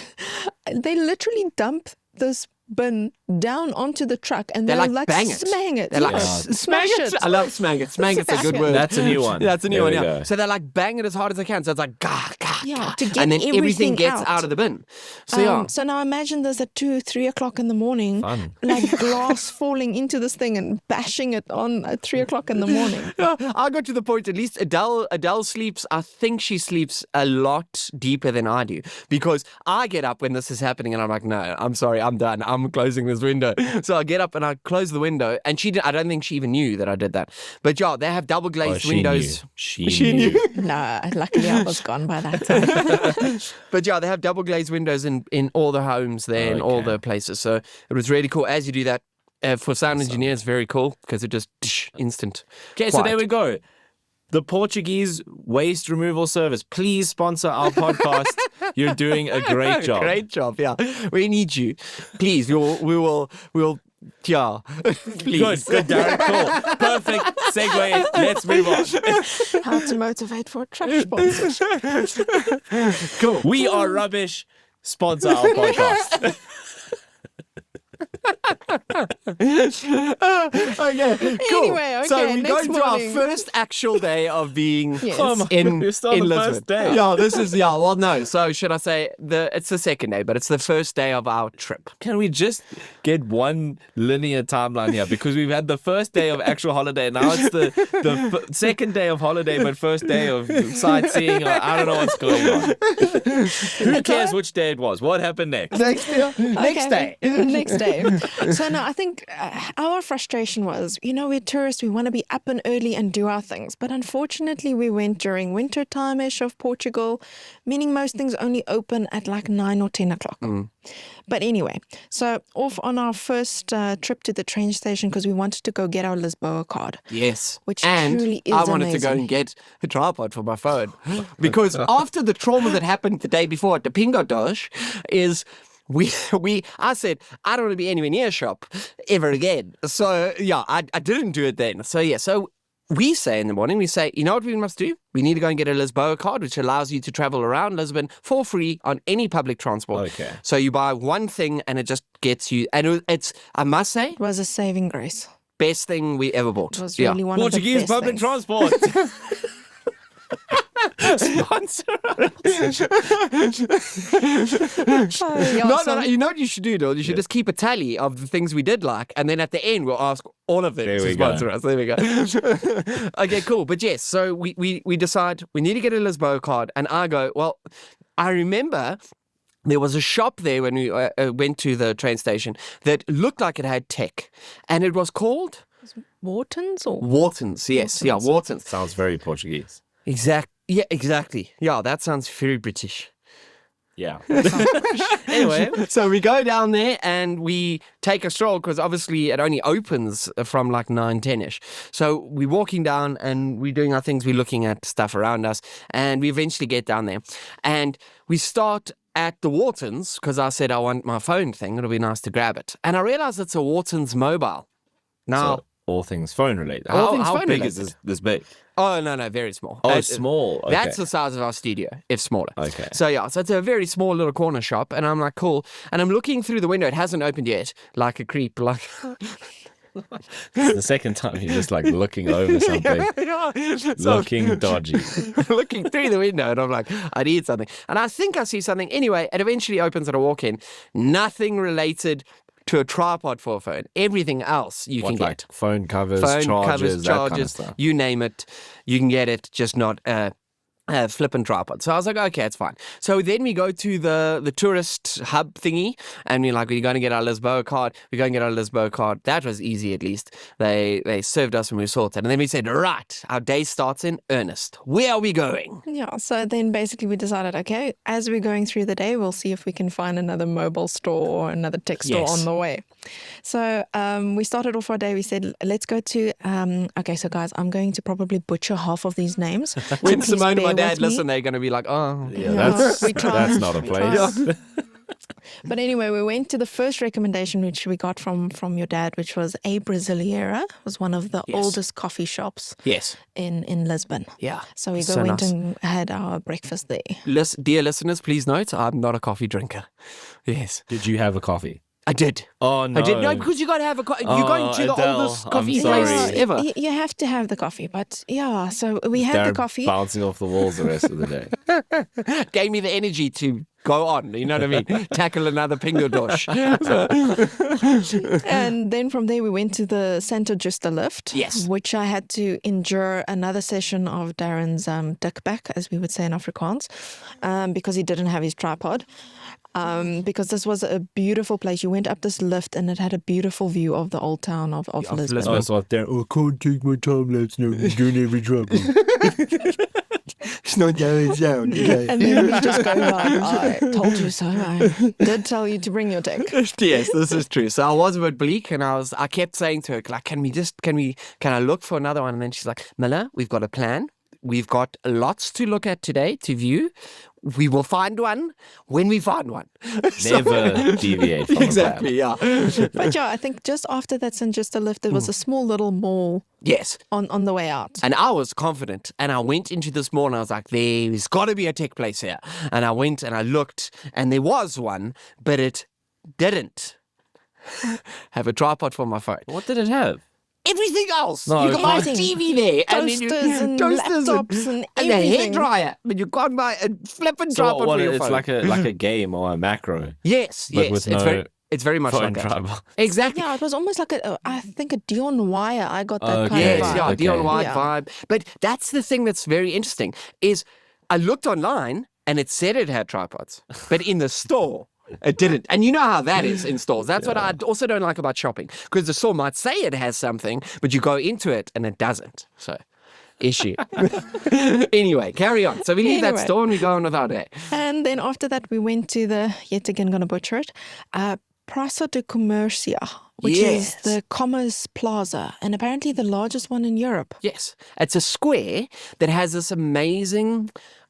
they literally dump this bin down onto the truck, and They they'll like bang it. smang it. They're like, smash it. I love smang it. Smang it's a good word. That's a new one. That's a new There one, we yeah. go. So they like bang it as hard as they can. So it's like, gah, gah, Yeah, gah. to get and then everything everything gets out. out of the bin. So yeah. So now imagine this at 2-3 o'clock in the morning, Fun. like glass falling into this thing and bashing it on at 3 o'clock in the morning. I got to the point, at least Adele sleeps, I think she sleeps a lot deeper than I do, because I get up when this is happening and I'm like, no, I'm sorry, I'm done. I'm closing this window. So I get up and I close the window, and I don't think she even knew that I did that. But yeah, they have double glazed she windows. Knew. She knew. No, luckily I was gone by that time. But yeah, they have double glazed windows in all the homes there, in all Okay. the places. So it was really cool. As you do that, for sound engineers, very cool, because it just instant. Okay, so quiet. there we go. The Portuguese waste removal service. Please sponsor our podcast. You're doing a great job. Great job, yeah. We need you. Please, we will, yeah. Please. Good, Darren. Cool. Perfect segue. Let's move on. How to motivate for a trash sponsor. Cool. We are rubbish. Sponsor our podcast. Okay, cool. Anyway, so okay, we go next into our morning. first actual day of being Yes. Oh my in, We're still on in the Lisbon. first day. Yeah, this is, well, no. So should I say, it's the second day, but it's the first day of our trip. Can we just get one linear timeline here? Because we've had the first day of actual holiday. Now it's the second day of holiday, but first day of sightseeing. Or I don't know what's going on. Who cares which day it was? What happened next? Next day. Next day. So now I think our frustration was, we're tourists, we want to be up and early and do our things. But unfortunately, we went during winter time-ish of Portugal, meaning most things only open at like 9 or 10 o'clock. But anyway, so off on our first trip to the train station, because we wanted to go get our Lisboa card. Yes. Which and truly is I wanted to go amazing. and get a tripod for my phone. Because after the trauma that happened the day before at the Pingo Doce is I said, I don't want to be anywhere near a shop ever again. So yeah, I didn't do it then. So yeah, so we say in the morning, you know what we must do? We need to go and get a Lisboa card, which allows you to travel around Lisbon for free on any public transport. Okay. So you buy one thing and it just gets you, and it's, I must say, It was a saving grace. best thing we ever bought. It was really one Portuguese of the best public things. transport. Sponsor No. You know what you should do, though? You should just keep a tally of the things we did like, and then at the end we'll ask all of them There to we sponsor go. us. There we go. Okay, cool. But yes, so we decide we need to get a Lisboa card, and I go, well, I remember there was a shop there when we went to the train station that looked like it had tech, and it was called Wharton's or Wharton's. Yes, yeah, Wharton's. sounds very Portuguese. Yeah, exactly. Yeah, that sounds very British. Yeah. Anyway, so we go down there and we take a stroll because obviously it only opens from like 9, 10-ish. So we're walking down and we're doing our things. We're looking at stuff around us and we eventually get down there. And we start at the Wharton's because I said I want my phone thing. It'll be nice to grab it. And I realized it's a Wharton's mobile. Now, So, all things phone related. How- All things how phone big related. is this big? oh, no, very small. Oh, small. Okay. That's the size of our studio, if smaller. Okay. So yeah, so it's a very small little corner shop, and I'm like, cool. And I'm looking through the window. It hasn't opened yet, like a creep. Like It's the second time you're just like looking over something, So- looking dodgy. looking through the window, and I'm like, I need something. And I think I see something. Anyway, it eventually opens, and I walk in. Nothing related to a tripod for a phone. Everything else you can What, like get. phone covers, Phone chargers, covers, that kind of chargers, stuff. you name it, you can get it, just not flipping tripod. So I was like, okay, it's fine. So then we go to the tourist hub thingy, and we're like, we're going to get our Lisboa card. We're going to get our Lisboa card. That was easy, at least. They served us and we sorted. And then we said, right, our day starts in earnest. Where are we going? Yeah, so then basically we decided, okay, as we're going through the day, we'll see if we can find another mobile store or another tech store Yes. on the way. So we started off our day. We said, let's go to, okay, so guys, I'm going to probably butcher half of these names. So When please Simone and my bear dad with me. listen, they're going to be like, oh. Yeah, Yeah, that's we tried. that's not a We place. tried. But anyway, we went to the first recommendation which we got from your dad, which was A Brasileira. It was one of the Yes. oldest coffee shops Yes. in Lisbon. Yeah. So we So went nice. and had our breakfast there. Dear listeners, please note, I'm not a coffee drinker. Yes. Did you have a coffee? I did. Oh no! I did. No, because you got to have a coffee. You're Oh, going to the Adele, oldest I'm coffee sorry. place ever. You have to have the coffee, but yeah, so we had the Darren coffee. bouncing off the walls the rest of the day. Gave me the energy to go on. You know what I mean? Tackle another Pingo Doce. And then from there we went to the Santa Justa lift, Yes. which I had to endure another session of Darren's dikback, as we would say in Afrikaans, because he didn't have his tripod. Because this was a beautiful place. You went up this lift and it had a beautiful view of the old town of Lisbon. Lisbon. Oh, so there. Oh, I can't take my time lapse now. I'm doing every trouble. It's not going down. Okay. And then we just go like, I told you so. I did tell you to bring your tech. Yes, this is true. So I was a bit bleak, and I kept saying to her, like, can I look for another one? And then she's like, Miller, we've got a plan. We've got lots to look at today, to view. We will find one when we find one. Never deviate from Exactly, yeah. But yeah, I think just after that St. Justa lift, there was a small little mall Yes. on the way out. And I was confident, and I went into this mall and I was like, there's got to be a tech place here. And I went and I looked, and there was one, but it didn't have a tripod for my phone. What did it have? Everything else. No, you can buy a everything. TV there. Toasters and laptops and a everything. hairdryer. But you can't buy a flipping So tripod what? for your It's phone. like a game or a macro, Yes, but yes. with it's no it's very much phone like that. tripod. Exactly. Yeah, it was almost like I think a Dion wire. I got that kind Okay. of Yes, vibe. yeah, Okay. Dion White Yeah. vibe. But that's the thing that's very interesting is I looked online and it said it had tripods, but in the store it didn't. And you know how that is in stores. That's what I also don't like about shopping, because the store might say it has something, but you go into it and it doesn't. So, issue. Anyway, carry on. So we leave that Anyway. store and we go on with our day. And then after that, we went to the, yet again, going to butcher it, Praça de Comércio, which Yes. is the Commerce Plaza, and apparently the largest one in Europe. Yes, it's a square that has this amazing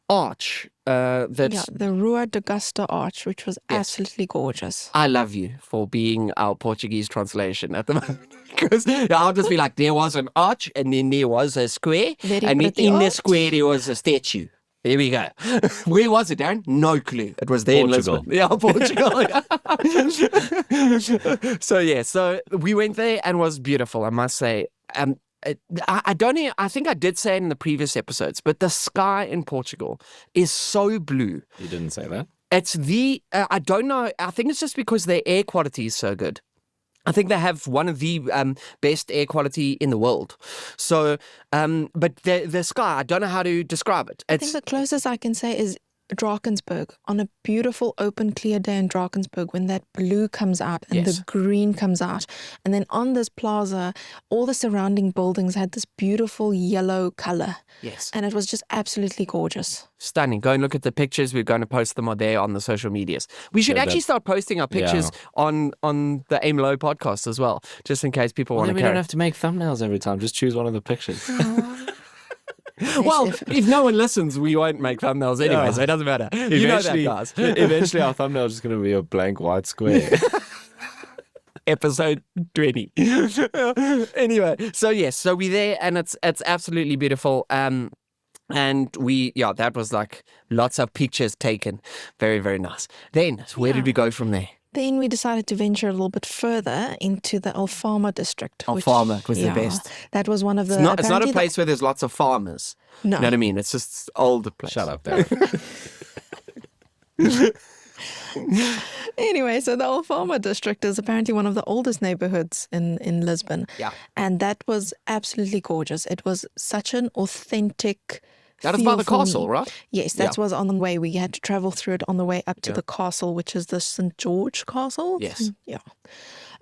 arch that's Yeah, the Rua de Gasta Arch, which was absolutely gorgeous. I love you for being our Portuguese translation at the moment. Because I'll just be like, there was an arch and then there was a square. Very and then pretty in the arch. square there was a statue. There we go. Where was it, Darren? No clue. It was there Portugal. in Lisbon. Yeah, Portugal. So we went there and it was beautiful, I must say. I don't know, I think I did say it in the previous episodes, but the sky in Portugal is so blue. You didn't say that. It's I don't know, I think it's just because their air quality is so good. I think they have one of the best air quality in the world. So, but the sky, I don't know how to describe it. I think the closest I can say is Drakensberg. On a beautiful open clear day in Drakensberg, when that blue comes out and Yes. the green comes out, and then on this plaza all the surrounding buildings had this beautiful yellow color, Yes. and it was just absolutely gorgeous. Stunning. Go and look at the pictures. We're going to post them on there on the social medias. We should Yeah, actually start posting our pictures on the Aim Low podcast as well, just in case people want Then to we carry. don't have to make thumbnails every time. Just choose one of the pictures. Well, if no one listens, we won't make thumbnails anyway, Yeah. so it doesn't matter. You know that, Eventually- guys. Eventually, our thumbnail is just going to be a blank white square. Episode 20. Anyway, so yes, so we're there and it's absolutely beautiful. And that was like lots of pictures taken. Very, very nice. Then, where did we go from there? Then we decided to venture a little bit further into the Alfama district. Alfama was the best. That was one of the... It's not a apparently place where there's lots of farmers. No. You know what I mean? It's just older place. Shut up, Darren. Anyway, so the Alfama district is apparently one of the oldest neighborhoods in Lisbon. Yeah. And that was absolutely gorgeous. It was such an authentic... That is by feel the for castle, me. right? Yes, that was on the way. We had to travel through it on the way up to the castle, which is the St. George Castle. Yes. Yeah.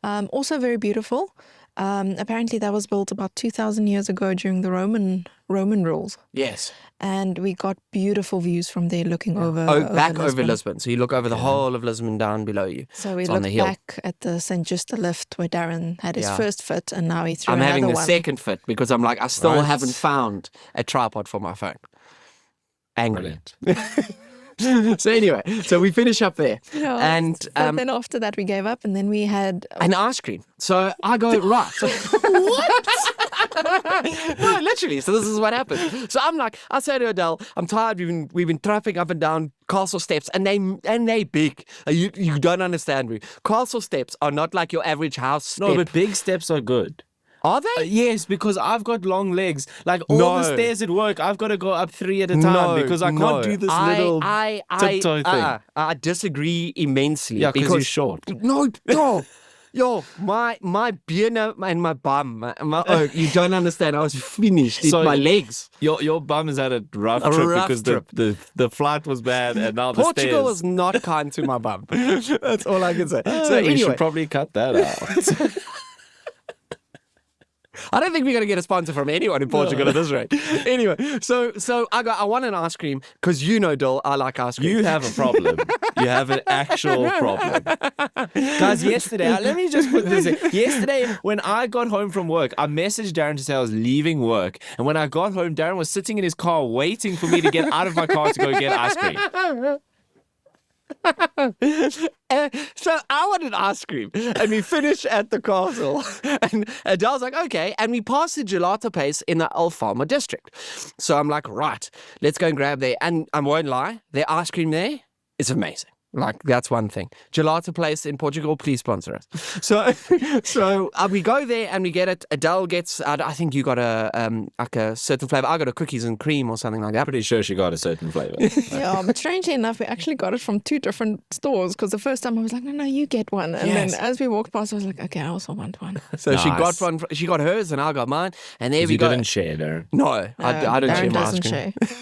Also very beautiful. Apparently that was built about 2,000 years ago during the Roman rules. Yes. And we got beautiful views from there looking over Back over Lisbon. Lisbon. So you look over the whole of Lisbon down below you. So we It's on the looked hill. back at the St. Justa lift where Darren had his Yeah. first fit, and now he threw I'm another having the one. second fit because I'm like, I still Right. haven't found a tripod for my phone. Angry. Brilliant. So anyway, so we finish up there. Yeah. And So then after that we gave up, and then we had an ice cream. So I go, right. What? No, literally. So this is what happened. So I'm like, I say to Adele, I'm tired. We've been trapping up and down castle steps, and they big. You don't understand me. Castle steps are not like your average house step. No, but big steps are good. Are they? Yes, because I've got long legs. Like all No. the stairs at work, I've got to go up 3 at a time because I can't do this little tiptoe thing. I disagree immensely. Yeah, because because you're short. No. Yo, my bene and my bum, you don't understand. I was finished. It's So- my legs. Your bum has had a rough A trip rough because trip. the flight was bad and now the Portugal stairs. was not kind to my bum. That's all I can say. So we anyway, should probably cut that out. I don't think we're going to get a sponsor from anyone in Portugal at this rate. Anyway, so I want an ice cream because Dill, I like ice cream. You have a problem. You have an actual problem. Guys, yesterday, let me just put this in. Yesterday, when I got home from work, I messaged Darren to say I was leaving work. And when I got home, Darren was sitting in his car waiting for me to get out of my car to go get ice cream. So I wanted ice cream, and we finished at the castle. And Adele's like, okay. And we passed the gelato place in the Alfama district. So I'm like, right, let's go and grab there. And I won't lie, their ice cream there is amazing. Like, that's one thing. Gelato place in Portugal, please sponsor us. So we go there and we get it. Adele gets, I think you got a certain flavor. I got a cookies and cream or something like that. Pretty sure she got a certain flavor. Yeah, but strangely enough, we actually got it from 2 different stores, because the first time I was like, no, you get one. And Yes. then as we walked past, I was like, okay, I also want one. So she got Nice. one. She got hers and I got mine. And there we You go. didn't share, Darren. No, I don't share Darren my ice doesn't cream. share.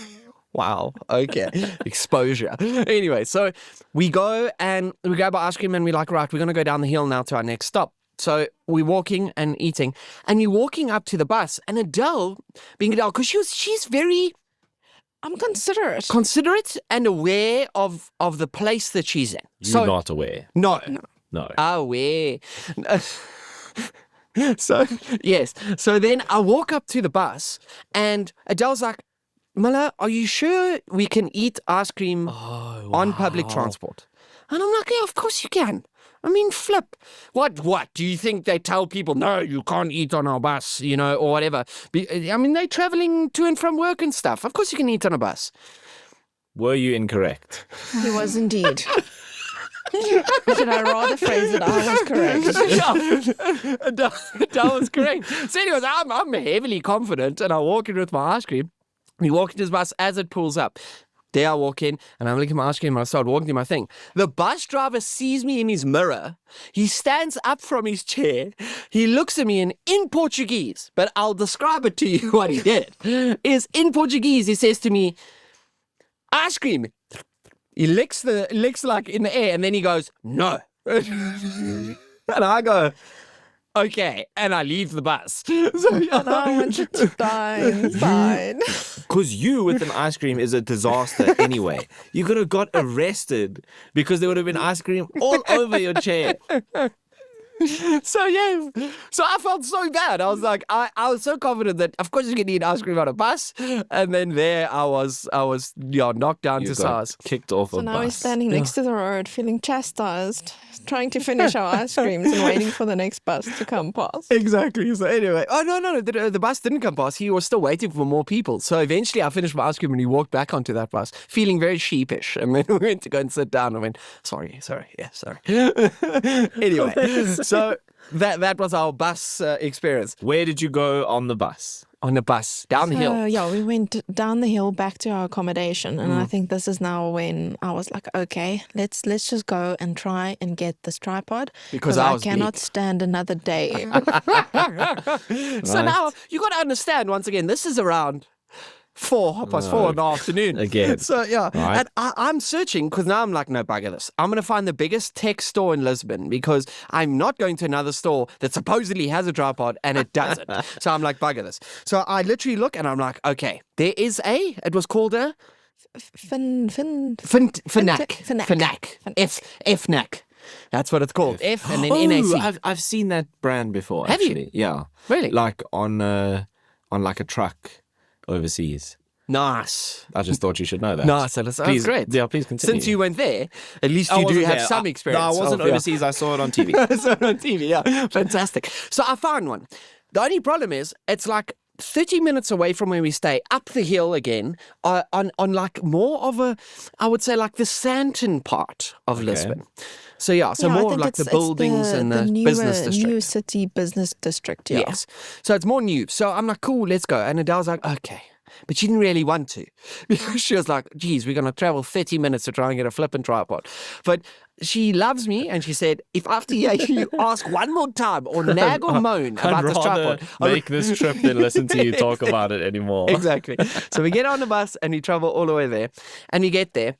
Wow. Okay. Exposure. Anyway, so we go and we grab our ice cream and we're like, right, we're going to go down the hill now to our next stop. So we're walking and eating, and we're walking up to the bus, and Adele, being Adele, because she's very I'm considerate. considerate and aware of the place that she's in. You're not aware. No. No. Aware. So, yes. So then I walk up to the bus, and Adele's like, Mala, are you sure we can eat ice cream on public transport? And I'm like, yeah, of course you can. I mean, flip. What? Do you think they tell people, no, you can't eat on our bus, or whatever? I mean, they're traveling to and from work and stuff. Of course you can eat on a bus. Were you incorrect? He was indeed. Should I rather phrase it? I was correct. Adele was correct. So anyways, I'm heavily confident, and I walk in with my ice cream. We walk into his bus as it pulls up. There I walk in, and I'm looking at my ice cream, and I start walking to my thing. The bus driver sees me in his mirror. He stands up from his chair. He looks at me in Portuguese, but I'll describe it to you what he did. Is in Portuguese, he says to me, ice cream. He licks like in the air, and then he goes, no. And I go, okay, and I leave the bus. And I wanted to die inside. Because you with an ice cream is a disaster anyway. You could have got arrested because there would have been ice cream all over your chair. So I felt so bad. I was like, I was so confident that of course you can eat ice cream on a bus, and then there I was knocked down You to got size. kicked off So a now we're bus. standing next to the road, feeling chastised, trying to finish our ice creams and waiting for the next bus to come past. Exactly. So anyway, no, the bus didn't come past. He was still waiting for more people. So eventually I finished my ice cream and he walked back onto that bus, feeling very sheepish. And then we went to go and sit down and went, sorry. Anyway, so that was our bus experience. Where did you go on the bus? On the bus, down the hill. Yeah, we went down the hill back to our accommodation, and I think this is now when I was like, okay, let's just go and try and get this tripod Because I was cannot beat. stand another day. So now you got to understand once again, this is around 4:30 in the afternoon. Again. So yeah, Right. and I'm searching because now I'm like, no, bugger this. I'm going to find the biggest tech store in Lisbon because I'm not going to another store that supposedly has a tripod and it doesn't. So I'm like, bugger this. So I literally look and I'm like, okay, it was called a Fnac. FNAC. That's what it's called. F and then Oh, NAC. I've seen that brand before. Have you? Actually. Yeah. Really? Like on like a truck overseas. Nice. I just thought you should know that. Nice. That's Please, great. Yeah, please continue. Since you went there, at least I you do wasn't have there. some experience. No, I wasn't of- yeah. overseas. I saw it on TV. So on TV, yeah. Fantastic. So I found one. The only problem is it's like 30 minutes away from where we stay, up the hill again, on like more of a, I would say like the Santon part of Lisbon. So yeah, so Yeah, I more of think like the it's buildings and the newer, business district. new city business district. Yeah. Yes. So it's more new. So I'm like, cool, let's go. And Adele's like, okay. But she didn't really want to. Because she was like, geez, we're going to travel 30 minutes to try and get a flippin' tripod. But she loves me, and she said, if after you ask one more time or nag or moan I'd about this rather tripod, make this trip than listen to you talk about it anymore. Exactly. So we get on the bus and we travel all the way there. And we get there.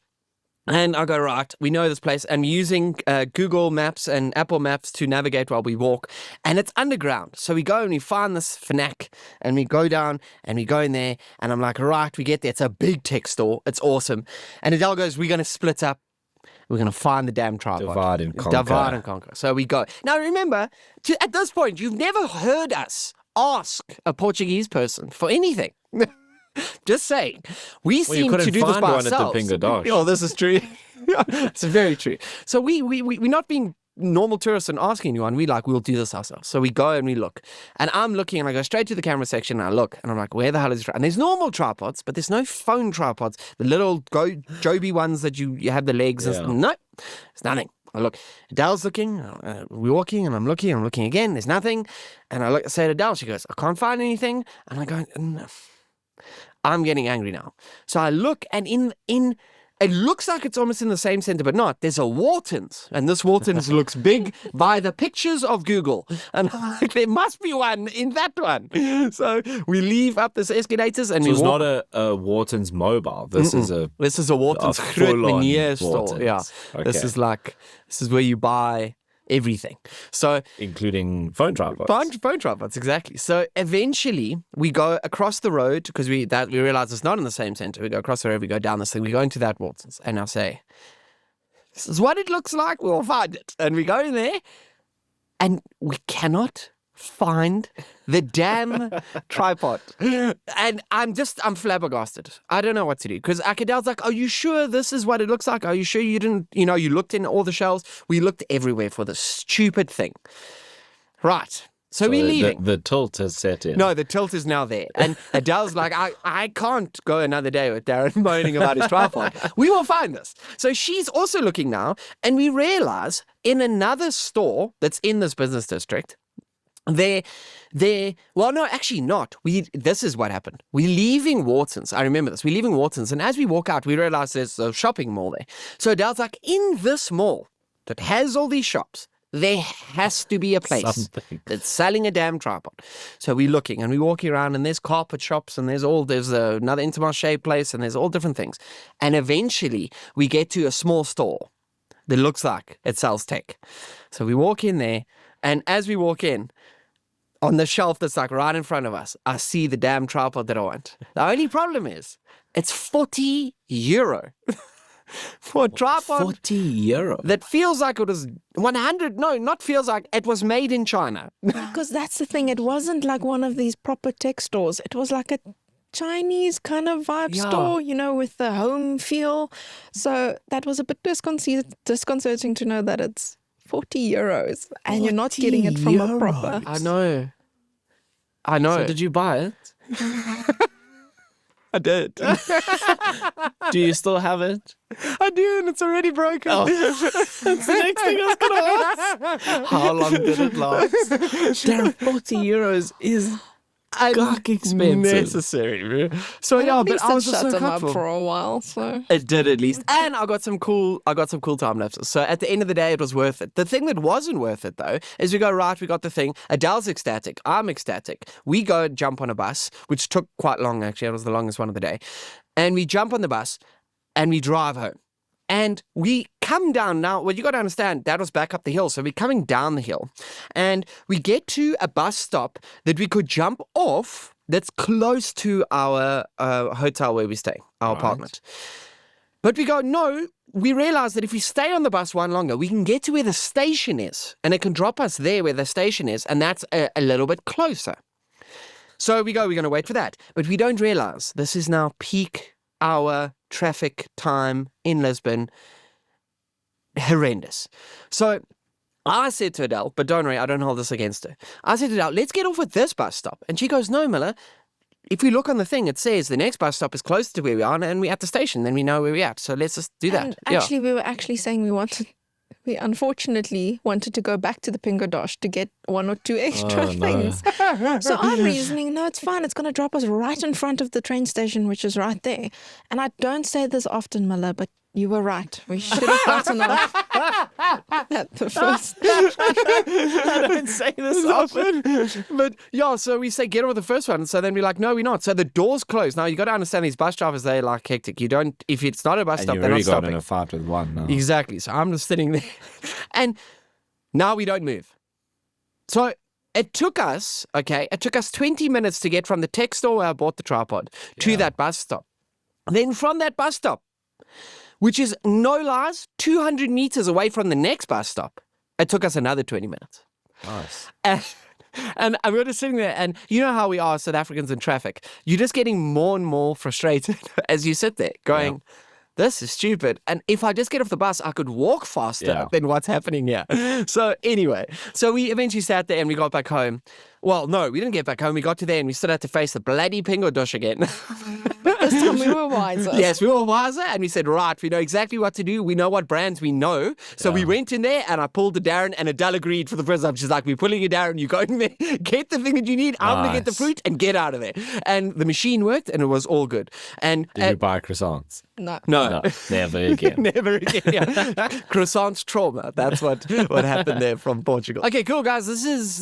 And I go, right, we know this place. And we're using Google Maps and Apple Maps to navigate while we walk. And it's underground. So we go and we find this Fnac. And we go down and we go in there. And I'm like, right, we get there. It's a big tech store. It's awesome. And Adele goes, we're going to split up. We're going to find the damn tripod. Divide and conquer. Divide and conquer. So we go. Now remember, at this point, you've never heard us ask a Portuguese person for anything. Just saying. We seem to do this by one ourselves. at the Pingo Doce. Oh, this is true. It's very true. So we're not being normal tourists and asking anyone. We'll do this ourselves. So we go and we look. And I'm looking and I go straight to the camera section and I look and I'm like, where the hell is it? And there's normal tripods, but there's no phone tripods. The little Joby ones that you have the legs. Yeah. And no, there's nothing. I look, Adele's looking, we're walking and I'm looking again. There's nothing. And I say to Adele, she goes, I can't find anything. And I go, no. I'm getting angry now. So I look and in it looks like it's almost in the same center, but not. There's a Wharton's, and this Wharton's looks big by the pictures of Google. And I'm like, there must be one in that one. So we leave up this escalators and So we it's walk. not a Wharton's mobile. This is a Wharton's full-on Groot store. Wharton's. Yeah. This Okay. is where you buy everything. So including phone tripods. phone tripods, exactly. So eventually we go across the road because we realize it's not in the same center. We go across the road, we go down this thing, we go into that Watson's, and I say, this is what it looks like, we'll find it. And we go in there and we cannot find the damn tripod. And I'm flabbergasted. I don't know what to do. Because Adele's like, are you sure this is what it looks like? Are you sure you didn't, you looked in all the shelves? We looked everywhere for this stupid thing. Right. So we're leaving. The tilt has set in. No, the tilt is now there. And Adele's like, I can't go another day with Darryn moaning about his tripod. We will find this. So she's also looking now, and we realize in another store that's in this business district, well, no, actually not. This is what happened. We're leaving Wharton's. I remember this. We're leaving Wharton's, and as we walk out, we realize there's a shopping mall there. So Adele's like, in this mall that has all these shops, there has to be a place that's selling a damn tripod. So we're looking and we're walking around, and there's carpet shops, and there's another Intermarché place, and there's all different things. And eventually we get to a small store that looks like it sells tech. So we walk in there, and as we walk in, on the shelf that's like right in front of us, I see the damn tripod that I want. The only problem is it's €40. For a tripod €40. that feels like it was 100. No, not feels like it was made in China. Because that's the thing. It wasn't like one of these proper tech stores. It was like a Chinese kind of vibe store, with the home feel. So that was a bit disconcerting to know that it's €40 and you're not getting it from a proper. I know. So did you buy it? I did. Do you still have it? I do, and it's already broken. Oh. That's the next thing I was going to ask. How long did it last? Darryn, €40 is expensive. Necessary. So At but least I was it just shut so them up comfortable. for a while. So It did at least. And I got some cool time lapses. So at the end of the day, it was worth it. The thing that wasn't worth it, though, is we got the thing. Adele's ecstatic. I'm ecstatic. We go and jump on a bus, which took quite long, actually. It was the longest one of the day. And we jump on the bus and we drive home. And we come down now. Well, you got to understand, that was back up the hill. So we're coming down the hill. And we get to a bus stop that we could jump off that's close to our hotel where we stay, our apartment. But we go, no, we realize that if we stay on the bus one longer, we can get to where the station is. And it can drop us there where the station is. And that's a little bit closer. So we go, we're going to wait for that. But we don't realize this is now peak hour traffic time in Lisbon. Horrendous. So I said to Adele, but don't worry, I don't hold this against her. I said to Adele, let's get off at this bus stop. And she goes, no, Miller, if we look on the thing, it says the next bus stop is closer to where we are and we're at the station, then we know where we're at. So let's just do that. And actually, we were actually saying we unfortunately wanted to go back to the Pingo Doce to get one or two extra things. So I'm reasoning, no, it's fine. It's going to drop us right in front of the train station, which is right there. And I don't say this often, Miller, but you were right. We should have gotten off at the first. I don't say this often. But yeah, so we say get off the first one. So then we're like, no, we're not. So the door's closed. Now you got to understand these bus drivers, they're like hectic. You don't, if it's not a bus stop, they're not stopping. You've already got in a fight with one now. Exactly. So I'm just sitting there. And now we don't move. So it took us 20 minutes to get from the tech store where I bought the tripod to that bus stop. Then from that bus stop, which is, no lies, 200 meters away from the next bus stop, it took us another 20 minutes. Nice. And we were just sitting there, and you know how we are South Africans in traffic. You're just getting more and more frustrated as you sit there going, this is stupid. And if I just get off the bus, I could walk faster than what's happening here. So anyway, so we eventually sat there and we got back home. Well, no, we didn't get back home. We got to there and we still had to face the bloody Pingo Doce again. This time we were wiser. Yes, we were wiser, and we said, right, we know exactly what to do. We know what brands we know. So we went in there, and I pulled the Darryn, and Adele agreed for the first time. She's like, we're pulling you, Darryn. You go in there, get the thing that you need. I'm going to get the fruit and get out of there. And the machine worked, and it was all good. And did you buy croissants? No. Never again. Never again. Yeah. Croissants trauma. That's what happened there from Portugal. Okay, cool, guys. This is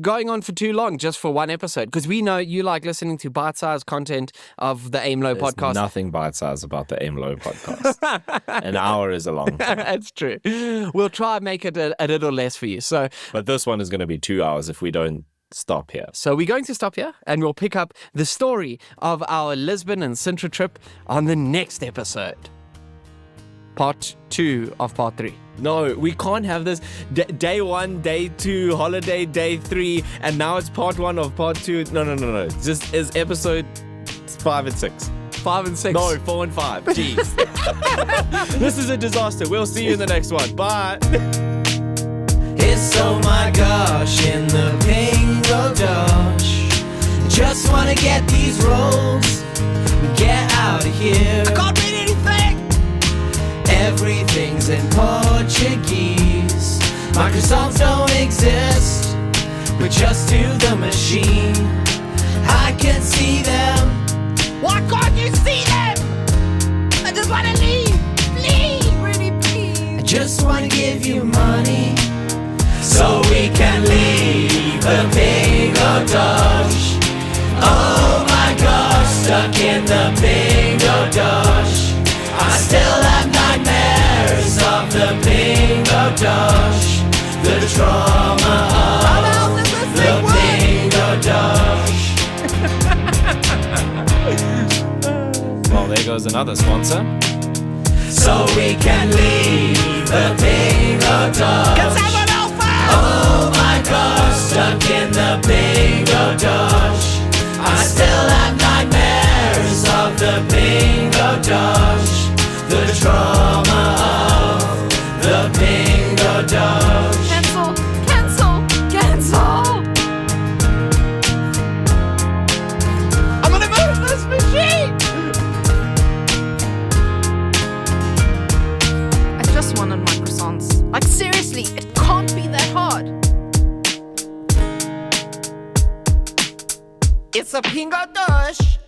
going on for too long just for one episode, because we know you like listening to bite-sized content of the Aim Low podcast. Nothing bite-sized about the Aim Low podcast. An hour is a long time. That's true. We'll try and make it a little less for you. But this one is going to be 2 hours if we don't stop here. So we're going to stop here, and we'll pick up the story of our Lisbon and Sintra trip on the next episode. Part 2 of part 3. No, we can't have this day 1, day 2, holiday, day 3, and now it's part 1 of part 2. No. Just is episode 5 and 6. 5 and 6. No, 4 and 5. Jeez. This is a disaster. We'll see you in the next one. Bye. It's oh my gosh in the Pingo My croissants don't exist, but just to the machine. I can see them. Why can't you see them? I just want to leave. Please, pretty please. I just wanna give you money so we can leave the Pingo Doce. Oh my gosh, stuck in the Pingo Doce. I still have nightmares of the Pingo Doce. The trauma of the Pingo Doce. Well, there goes another sponsor. So we can leave the Pingo Doce. Oh my gosh, stuck in the Pingo Doce. I still have nightmares of the Pingo Doce. The trauma of the Pingo Doce. Cancel, cancel, cancel. I'm gonna move this machine. I just wanted my croissants. Like seriously, it can't be that hard. It's a Pingo Doce.